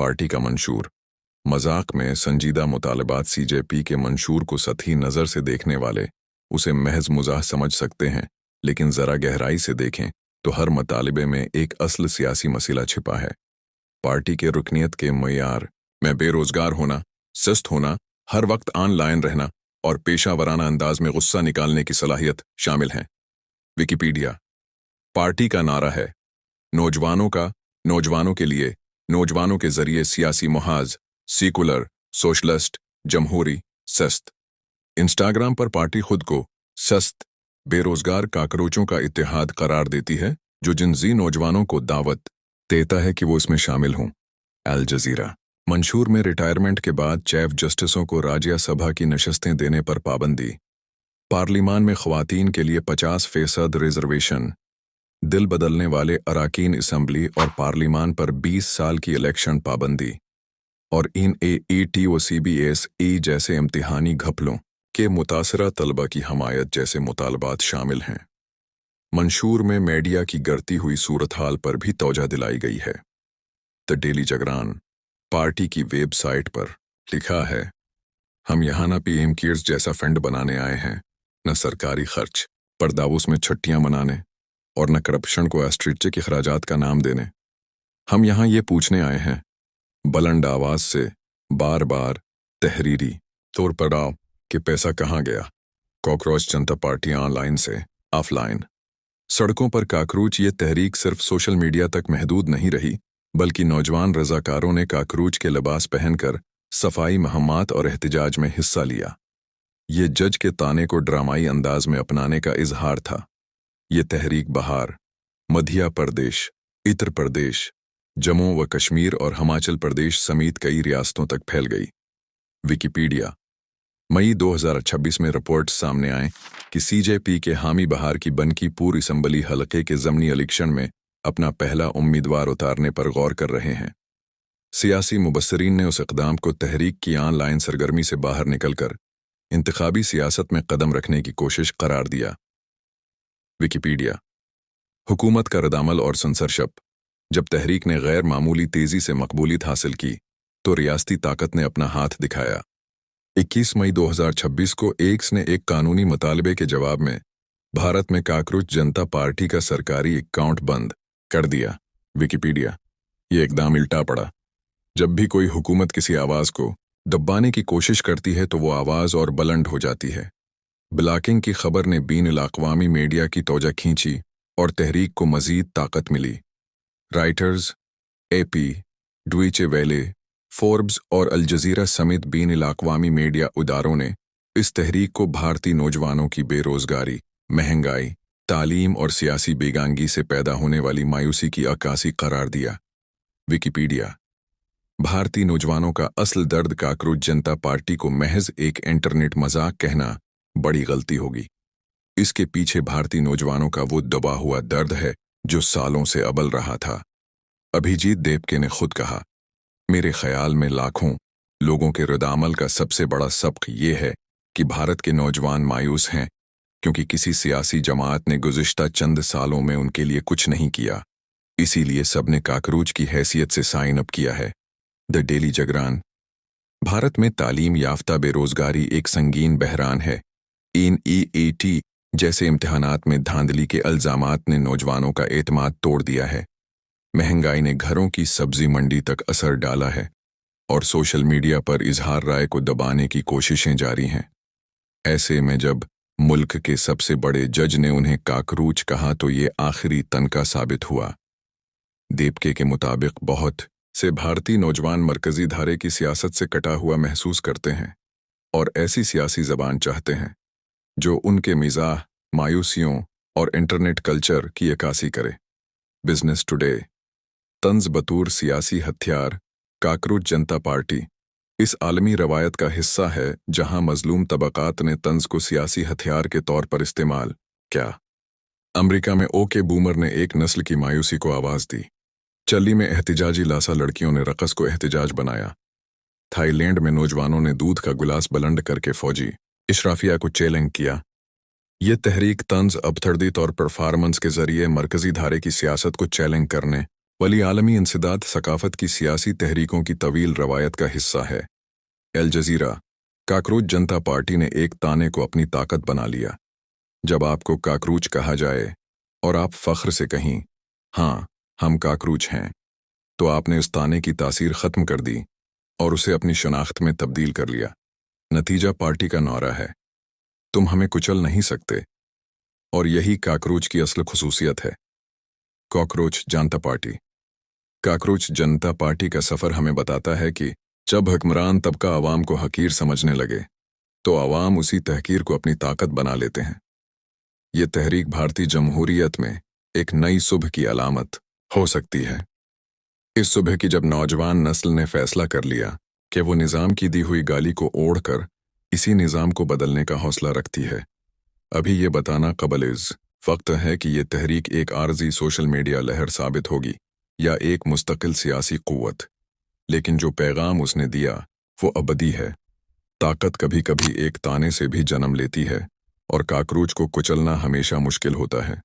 Party का मंशूर। मजाक में संजीदा मुतालबात सीजेपी के मंशूर को सतही नज़र से देखने वाले उसे महज मुजाह समझ सकते हैं, लेकिन ज़रा गहराई से देखें तो हर मुतालबे में एक असल सियासी मसला छिपा है। पार्टी के रुकनियत के मयार में बेरोज़गार होना, सुस्त होना, हर वक्त ऑनलाइन रहना और पेशा वराना अंदाज में गुस्सा निकालने की सलाहियत शामिल हैं। विकिपीडिया। पार्टी का नारा है नौजवानों के लिए, नौजवानों के जरिए सियासी मुहाज, सेकुलर, सोशलिस्ट, जमहूरी, सस्त। इंस्टाग्राम पर पार्टी खुद को सस्त, बेरोजगार काकरोचों का इत्तेहाद करार देती है जो जिनजी नौजवानों को दावत देता है कि वो इसमें शामिल हों। अल जजीरा। मंशूर में रिटायरमेंट के बाद चीफ जस्टिसों को राज्यसभा की नशस्तें देने पर पाबंदी। पार्लिमान में ख्वातीन के लिए 50% रिजर्वेशन। दिल बदलने वाले अराकीन असम्बली और पार्लिमान पर 20 साल की इलेक्शन पाबंदी। और इन AET व CBSE जैसे इम्तिहानी घपलों के मुतासरा तलबा की हमायत जैसे मुतालबात शामिल हैं। मंशूर में मीडिया की गिरती हुई सूरत हाल पर भी तवज्जो दिलाई गई है। The daily Jagran. पार्टी की वेबसाइट पर लिखा है, हम यहाँ न PM केयर्स जैसा फंड बनाने आए हैं, न सरकारी खर्च पर दावोस में छुट्टियां मनाने और न करप्शन को स्ट्रेटेजिक अखराजात का नाम देने। हम यहाँ ये पूछने आए हैं, बुलंद आवाज से, बार बार, तहरीरी तौर पर आओ कि पैसा कहाँ गया। कॉकरोच जनता पार्टी ऑनलाइन से ऑफलाइन। सड़कों पर काकरूच ये तहरीक सिर्फ सोशल मीडिया तक महदूद नहीं रही, बल्कि नौजवान रजाकारों ने काकरूच के लिबास पहनकर सफाई मुहिम्मात और एहतजाज में हिस्सा लिया। ये जज के ताने को ड्रामाई अंदाज में अपनाने का इजहार था। ये तहरीक बहार, मध्य प्रदेश, उत्तर प्रदेश, जम्मू व कश्मीर और हिमाचल प्रदेश समेत कई रियासतों तक फैल गई। विकिपीडिया। मई 2026 में रिपोर्ट सामने आए कि CJP के हामी बहार की बनकीपुर असम्बली हलके के ज़मनी इलेक्शन में अपना पहला उम्मीदवार उतारने पर गौर कर रहे हैं। सियासी मुबस्सरीन ने उस इक़दाम को तहरीक की ऑनलाइन सरगर्मी से बाहर निकलकर इंतखाबी सियासत में कदम रखने की कोशिश करार दिया। विकिपीडिया। हुकूमत का रद्दअमल और सेंसरशिप। जब तहरीक ने गैर मामूली तेजी से मकबूलियत हासिल की तो रियासती ताकत ने अपना हाथ दिखाया। 21 मई 2026 को एक्स ने एक कानूनी मुतालबे के जवाब में भारत में काकरूच जनता पार्टी का सरकारी अकाउंट बंद कर दिया। विकिपीडिया। ये इक़दाम उल्टा पड़ा। जब भी कोई हुकूमत किसी आवाज़ को दबाने की कोशिश करती है तो वो आवाज़ और बुलंद हो जाती है। ब्लॉकिंग की खबर ने बीन-उल-अक़वामी मीडिया की तवज्जो खींची और तहरीक को मज़ीद ताकत मिली। Reuters, AP, Deutsche Welle, Forbes और अल जज़ीरा समेत बीन-उल-अक़वामी मीडिया इदारों ने इस तहरीक को भारतीय नौजवानों की बेरोज़गारी, महंगाई, तालीम और सियासी बेगानगी से पैदा होने वाली मायूसी की अक्कासी करार दिया। विकिपीडिया। भारतीय नौजवानों का असल दर्द काकरूच जनता पार्टी को महज एक इंटरनेट मजाक कहना बड़ी गलती होगी। इसके पीछे भारतीय नौजवानों का वो दबा हुआ दर्द है जो सालों से अबल रहा था। अभिजीत देवके ने खुद कहा, मेरे ख्याल में लाखों लोगों के रद्दअमल का सबसे बड़ा सबक ये है कि भारत के नौजवान मायूस हैं क्योंकि किसी सियासी जमात ने गुज़िश्ता चंद सालों में उनके लिए कुछ नहीं किया। इसीलिए सबने काकरूच की हैसियत से साइन अप किया है। द डेली जागरण। भारत में तालीम याफ्ता बेरोजगारी एक संगीन बहरान है। इन EET जैसे इम्तिहानात में धांधली के इल्ज़ामात ने नौजवानों का एतमाद तोड़ दिया है। महंगाई ने घरों की सब्जी मंडी तक असर डाला है और सोशल मीडिया पर इजहार राय को दबाने की कोशिशें जारी हैं। ऐसे में जब मुल्क के सबसे बड़े जज ने उन्हें काकरूच कहा तो ये आखिरी तनका साबित हुआ। देवके के मुताबिक बहुत से भारतीय नौजवान मरकजी धारे की सियासत से कटा हुआ महसूस करते हैं और ऐसी सियासी ज़बान चाहते हैं जो उनके मिजाह, मायूसियों और इंटरनेट कल्चर की अक्कासी करे। Business today. तंज बतूर सियासी हथियार, काकरूच जनता पार्टी इस आलमी रवायत का हिस्सा है जहां मजलूम तबकात ने तंज को सियासी हथियार के तौर पर इस्तेमाल किया। अमेरिका में ओके बूमर ने एक नस्ल की मायूसी को आवाज़ दी। चिली में एहतिजाजी लासा लड़कियों ने रक़स को एहतिजाज बनाया। थाईलैंड में नौजवानों ने दूध का गिलास बुलंद करके फौजी इशराफिया को चैलेंज किया। ये तहरीक तंज अबतड़दीत और परफॉर्मेंस के जरिए मरकजी धारे की सियासत को चैलेंज करने वली आलमी इंसदाद सकाफत की सियासी तहरीकों की तवील रवायत का हिस्सा है। अल जजीरा, काकरोच जनता पार्टी ने एक ताने को अपनी ताकत बना लिया। जब आपको काकरूच कहा जाए और आप फख्र से कहीं, हाँ हम काकरूच हैं, तो आपने उस ताने की तासीर ख़त्म कर दी और उसे अपनी शनाख्त में तब्दील कर लिया। नतीजा पार्टी का नारा है, तुम हमें कुचल नहीं सकते, और यही काकरोच की असल खुसूसियत है। कॉकरोच जनता पार्टी। काकरोच जनता पार्टी का सफ़र हमें बताता है कि जब हुक्मरान तबका आवाम को हकीर समझने लगे तो आवाम उसी तहकीर को अपनी ताकत बना लेते हैं। ये तहरीक भारतीय जमहूरियत में एक नई सुबह की अलामत हो सकती है। इस सुबह की जब नौजवान नस्ल ने फैसला कर लिया कि वो निज़ाम की दी हुई गाली को ओढ़कर इसी निज़ाम को बदलने का हौसला रखती है। अभी ये बताना क़बल-इज़ वक्त है कि ये तहरीक एक आर्जी सोशल मीडिया लहर साबित होगी या एक मुस्तकिल सियासी क़ुव्वत, लेकिन जो पैगाम उसने दिया वो अबदी है। ताकत कभी कभी एक ताने से भी जन्म लेती है और काकरूच को कुचलना हमेशा मुश्किल होता है।